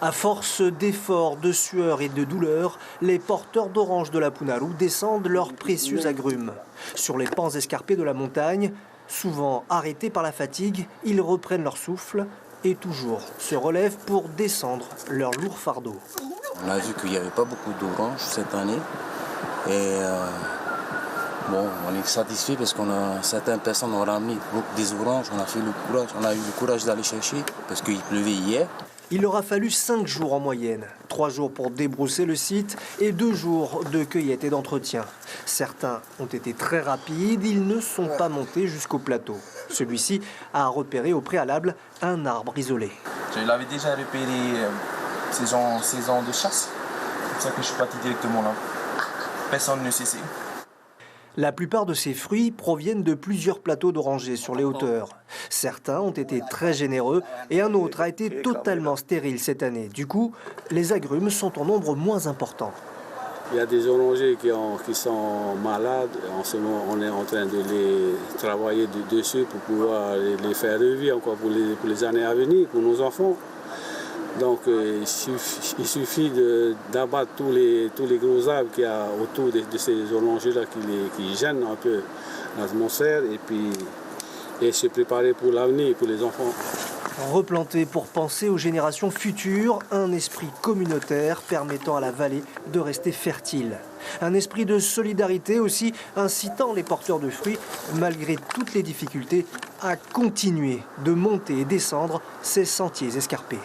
À force d'efforts, de sueur et de douleur, les porteurs d'oranges de la Punarú descendent leurs précieux agrumes. Sur les pans escarpés de la montagne, souvent arrêtés par la fatigue, ils reprennent leur souffle et toujours se relèvent pour descendre leur lourd fardeau. On a vu qu'il n'y avait pas beaucoup d'oranges cette année. Et bon, on est satisfait parce qu'on a certaines personnes ont ramené des oranges. On a eu le courage d'aller chercher parce qu'il pleuvait hier. Il leur a fallu 5 jours en moyenne, 3 jours pour débrousser le site et 2 jours de cueillette et d'entretien. Certains ont été très rapides, ils ne sont pas montés jusqu'au plateau. Celui-ci a repéré au préalable un arbre isolé. Je l'avais déjà repéré saison de chasse, c'est pour ça que je suis parti directement là. Personne ne sait. La plupart de ces fruits proviennent de plusieurs plateaux d'orangers sur les hauteurs. Certains ont été très généreux et un autre a été totalement stérile cette année. Du coup, les agrumes sont en nombre moins important. Il y a des orangers qui sont malades. En ce moment, on est en train de les travailler dessus pour pouvoir les faire revivre encore pour les années à venir, pour nos enfants. Donc il suffit d'abattre tous les gros arbres qu'il y a autour de ces orangers-là qui gênent un peu l'atmosphère et se préparer pour l'avenir, pour les enfants. Replanter pour penser aux générations futures, un esprit communautaire permettant à la vallée de rester fertile. Un esprit de solidarité aussi incitant les porteurs de fruits, malgré toutes les difficultés, à continuer de monter et descendre ces sentiers escarpés.